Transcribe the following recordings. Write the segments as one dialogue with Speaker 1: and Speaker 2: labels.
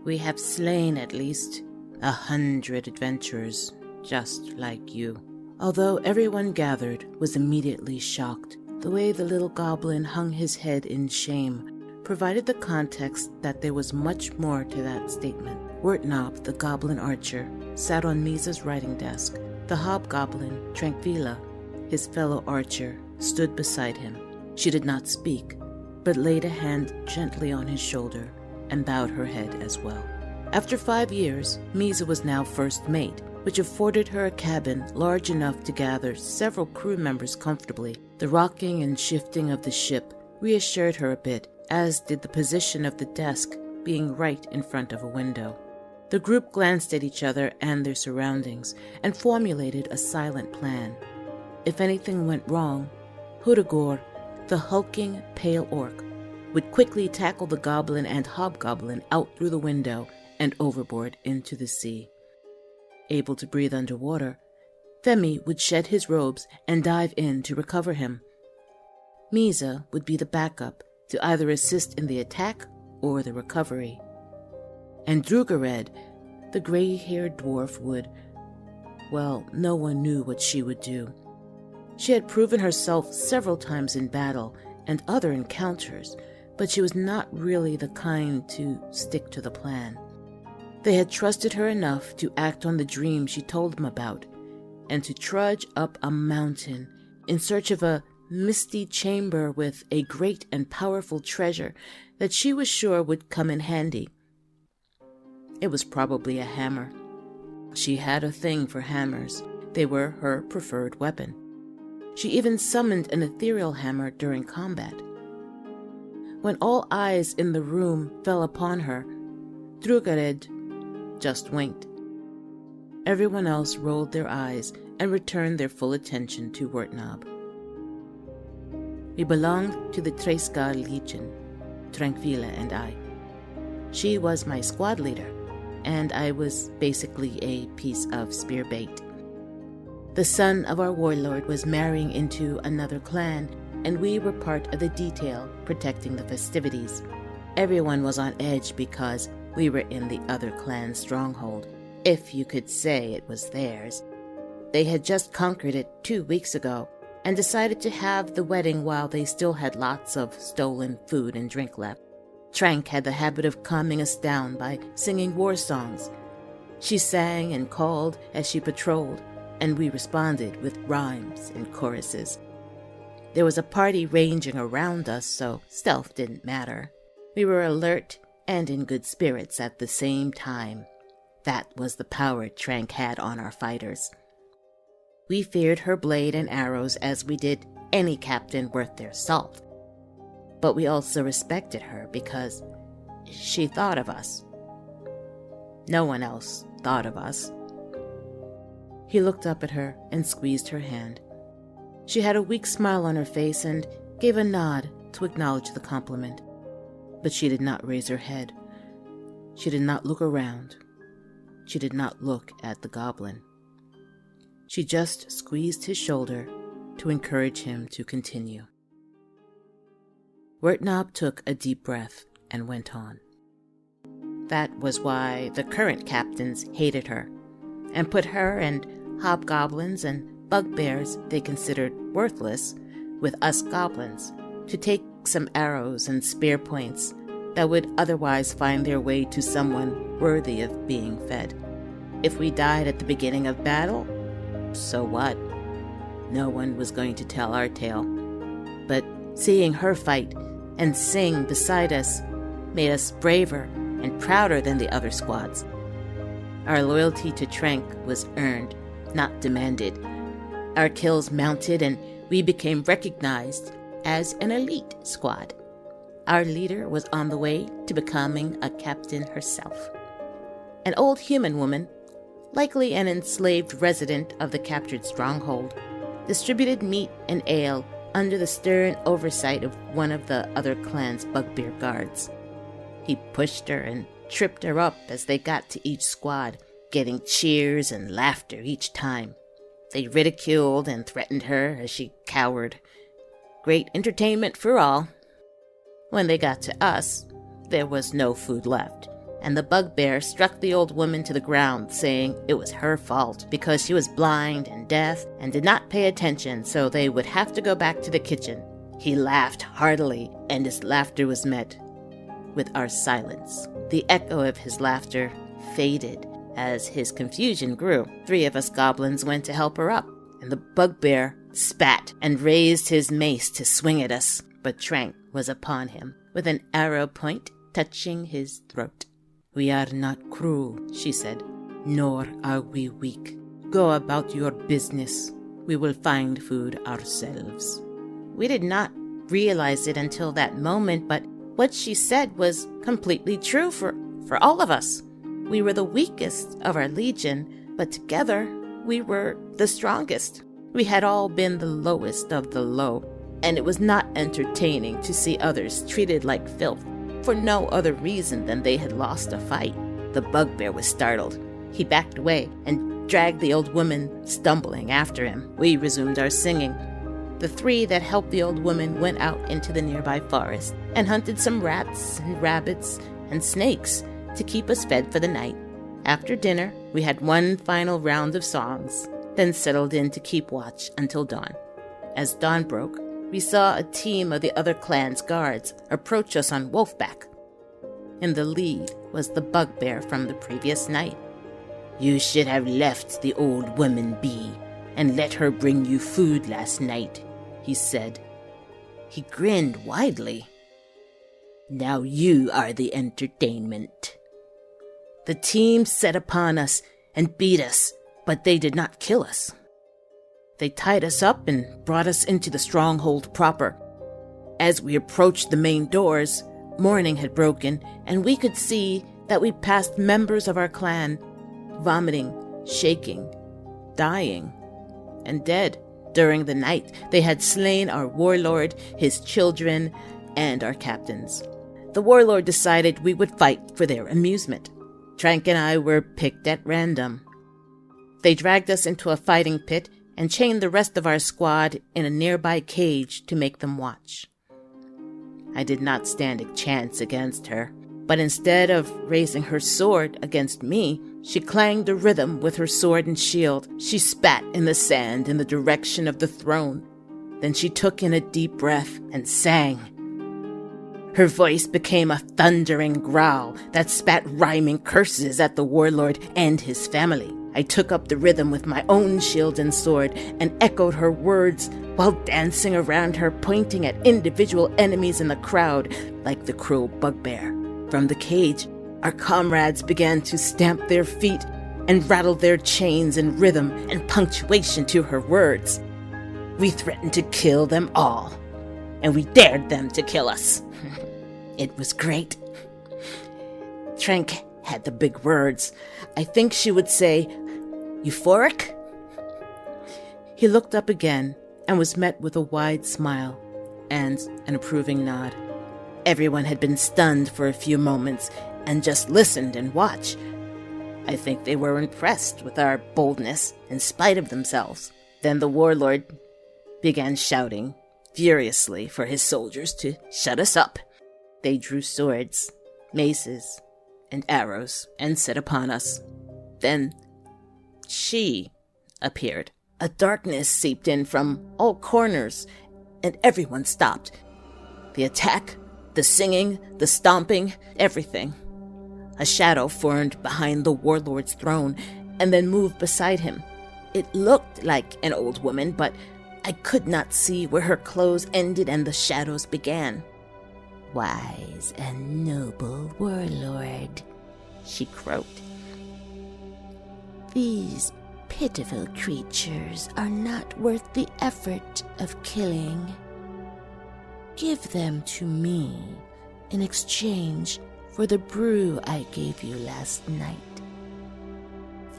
Speaker 1: We have slain at least 100 adventurers, just like you. Although everyone gathered was immediately shocked, the way the little goblin hung his head in shame provided the context that there was much more to that statement. Wertnob, the goblin archer, sat on Misa's writing desk. The hobgoblin, Tranquilla, his fellow archer, stood beside him. She did not speak, but laid a hand gently on his shoulder and bowed her head as well. After 5 years, Misa was now first mate, which afforded her a cabin large enough to gather several crew members comfortably. The rocking and shifting of the ship reassured her a bit, as did the position of the desk being right in front of a window. The group glanced at each other and their surroundings and formulated a silent plan. If anything went wrong, Hudagor, the hulking, pale orc, would quickly tackle the goblin and hobgoblin out through the window and overboard into the sea. Able to breathe underwater, Femi would shed his robes and dive in to recover him. Misa would be the backup to either assist in the attack or the recovery. And Drugared, the gray-haired dwarf, would, well, no one knew what she would do. She had proven herself several times in battle and other encounters, but she was not really the kind to stick to the plan. They had trusted her enough to act on the dream she told them about, and to trudge up a mountain in search of a misty chamber with a great and powerful treasure that she was sure would come in handy. It was probably a hammer. She had a thing for hammers. They were her preferred weapon. She even summoned an ethereal hammer during combat. When all eyes in the room fell upon her, Drugared just winked. Everyone else rolled their eyes and returned their full attention to Wertnob. We belonged to the Treiskar Legion, Tranquilla and I. She was my squad leader, and I was basically a piece of spear bait. The son of our warlord was marrying into another clan, and we were part of the detail protecting the festivities. Everyone was on edge because we were in the other clan's stronghold, if you could say it was theirs. They had just conquered it 2 weeks ago, and decided to have the wedding while they still had lots of stolen food and drink left. Trank had the habit of calming us down by singing war songs. She sang and called as she patrolled, and we responded with rhymes and choruses. There was a party ranging around us, so stealth didn't matter. We were alert and in good spirits at the same time. That was the power Trank had on our fighters. We feared her blade and arrows as we did any captain worth their salt. But we also respected her because she thought of us. No one else thought of us. He looked up at her and squeezed her hand. She had a weak smile on her face and gave a nod to acknowledge the compliment. But she did not raise her head. She did not look around. She did not look at the goblin. She just squeezed his shoulder to encourage him to continue. Wertnob took a deep breath and went on. That was why the current captains hated her, and put her and hobgoblins and bugbears they considered worthless with us goblins to take some arrows and spear points that would otherwise find their way to someone worthy of being fed. If we died at the beginning of battle, so what? No one was going to tell our tale. But seeing her fight and sing beside us made us braver and prouder than the other squads. Our loyalty to Trank was earned, not demanded. Our kills mounted, and we became recognized as an elite squad. Our leader was on the way to becoming a captain herself. An old human woman, likely an enslaved resident of the captured stronghold, distributed meat and ale under the stern oversight of one of the other clan's bugbear guards. He pushed her and tripped her up as they got to each squad, getting cheers and laughter each time. They ridiculed and threatened her as she cowered. Great entertainment for all. When they got to us, there was no food left, and the bugbear struck the old woman to the ground, saying it was her fault because she was blind and deaf and did not pay attention, so they would have to go back to the kitchen. He laughed heartily, and his laughter was met with our silence. The echo of his laughter faded as his confusion grew. 3 of us goblins went to help her up, and the bugbear spat and raised his mace to swing at us, but Trank was upon him, with an arrow point touching his throat. "We are not cruel," she said, "nor are we weak. Go about your business. We will find food ourselves." We did not realize it until that moment, but what she said was completely true for all of us. We were the weakest of our legion, but together we were the strongest. We had all been the lowest of the low, and it was not entertaining to see others treated like filth for no other reason than they had lost a fight. The bugbear was startled. He backed away and dragged the old woman stumbling after him. We resumed our singing. The 3 that helped the old woman went out into the nearby forest and hunted some rats and rabbits and snakes to keep us fed for the night. After dinner, we had one final round of songs, then settled in to keep watch until dawn. As dawn broke, we saw a team of the other clan's guards approach us on wolfback. In the lead was the bugbear from the previous night. "You should have left the old woman be and let her bring you food last night," he said. He grinned widely. "Now you are the entertainment." The team set upon us and beat us, but they did not kill us. They tied us up and brought us into the stronghold proper. As we approached the main doors, morning had broken, and we could see that we passed members of our clan, vomiting, shaking, dying, and dead. During the night, they had slain our warlord, his children, and our captains. The warlord decided we would fight for their amusement. Trank and I were picked at random. They dragged us into a fighting pit and chained the rest of our squad in a nearby cage to make them watch. I did not stand a chance against her, but instead of raising her sword against me, she clanged a rhythm with her sword and shield. She spat in the sand in the direction of the throne. Then she took in a deep breath and sang. Her voice became a thundering growl that spat rhyming curses at the warlord and his family. I took up the rhythm with my own shield and sword and echoed her words while dancing around her, pointing at individual enemies in the crowd like the cruel bugbear. From the cage, our comrades began to stamp their feet and rattle their chains in rhythm and punctuation to her words. We threatened to kill them all, and we dared them to kill us. It was great. Trank had the big words. I think she would say, "Euphoric?" He looked up again and was met with a wide smile and an approving nod. Everyone had been stunned for a few moments and just listened and watched. I think they were impressed with our boldness in spite of themselves. Then the warlord began shouting furiously for his soldiers to shut us up. They drew swords, maces, and arrows and set upon us. Then she appeared. A darkness seeped in from all corners, and everyone stopped. The attack, the singing, the stomping, everything. A shadow formed behind the warlord's throne and then moved beside him. It looked like an old woman, but I could not see where her clothes ended and the shadows began. "Wise and noble warlord," she croaked. "These pitiful creatures are not worth the effort of killing. Give them to me in exchange for the brew I gave you last night.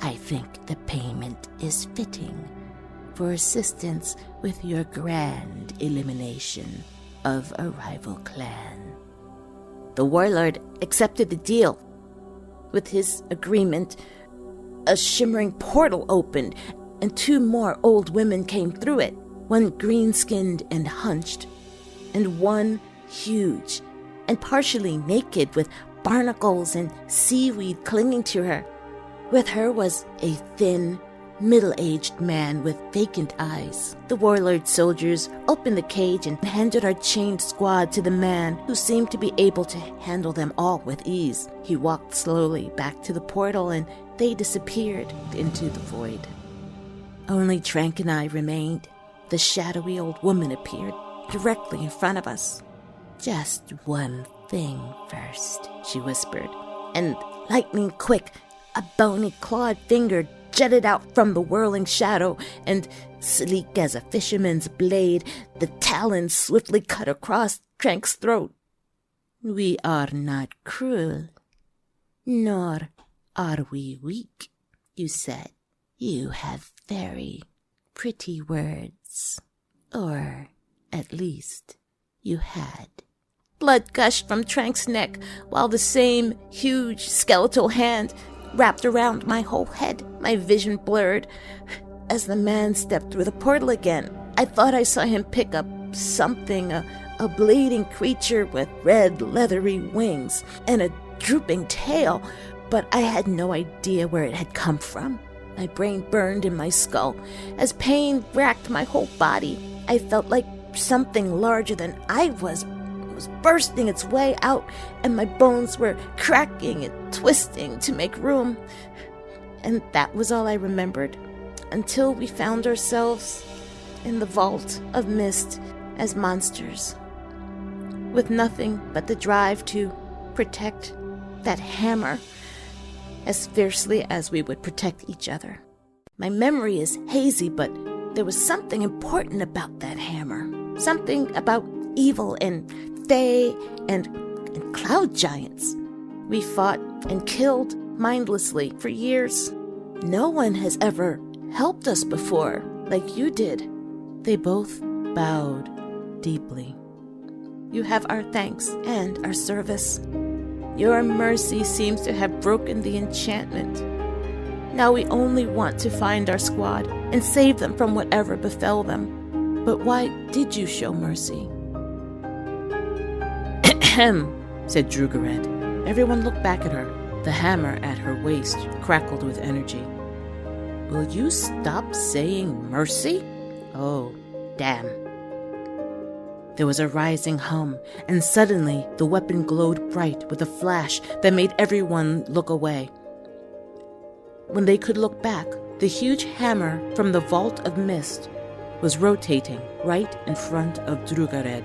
Speaker 1: I think the payment is fitting for assistance with your grand elimination of a rival clan." The warlord accepted the deal. With his agreement, a shimmering portal opened, and 2 more old women came through it, one green-skinned and hunched, and one huge and partially naked with barnacles and seaweed clinging to her. With her was a thin, middle-aged man with vacant eyes. The warlord soldiers opened the cage and handed our chained squad to the man, who seemed to be able to handle them all with ease. He walked slowly back to the portal and they disappeared into the void. Only Trank and I remained. The shadowy old woman appeared directly in front of us. "Just one thing first," she whispered, and lightning quick, a bony clawed finger jutted out from the whirling shadow, and sleek as a fisherman's blade, the talons swiftly cut across Trank's throat. "We are not cruel, nor are we weak," you said. "You have very pretty words. Or, at least, you had." Blood gushed from Trank's neck, while the same huge skeletal hand wrapped around my whole head. My vision blurred. As the man stepped through the portal again, I thought I saw him pick up something, a bleeding creature with red leathery wings and a drooping tail, but I had no idea where it had come from. My brain burned in my skull. As pain racked my whole body, I felt like something larger than I was bursting its way out, and my bones were cracking and twisting to make room. And that was all I remembered, until we found ourselves in the vault of mist as monsters, with nothing but the drive to protect that hammer as fiercely as we would protect each other. My memory is hazy, but there was something important about that hammer. Something about evil and fae and cloud giants. We fought and killed mindlessly for years. No one has ever helped us before like you did. They both bowed deeply. You have our thanks and our service. Your mercy seems to have broken the enchantment. Now we only want to find our squad and save them from whatever befell them. But why did you show mercy? "Ahem," said Drugared. Everyone looked back at her. The hammer at her waist crackled with energy. "Will you stop saying mercy? Oh, damn." There was a rising hum, and suddenly the weapon glowed bright with a flash that made everyone look away. When they could look back, the huge hammer from the Vault of Mist was rotating right in front of Drugared,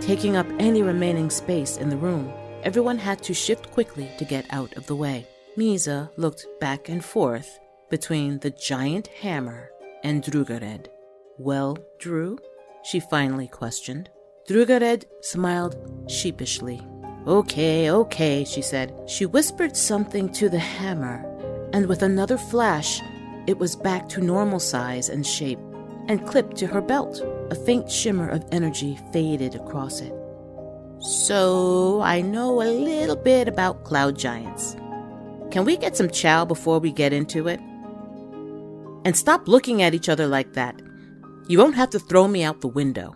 Speaker 1: taking up any remaining space in the room. Everyone had to shift quickly to get out of the way. Misa looked back and forth between the giant hammer and Drugared. "Well, Drew?" she finally questioned. Drugared smiled sheepishly. Okay, she said. She whispered something to the hammer, and with another flash, it was back to normal size and shape, and clipped to her belt. A faint shimmer of energy faded across it. "So, I know a little bit about cloud giants. Can we get some chow before we get into it? And stop looking at each other like that. You won't have to throw me out the window."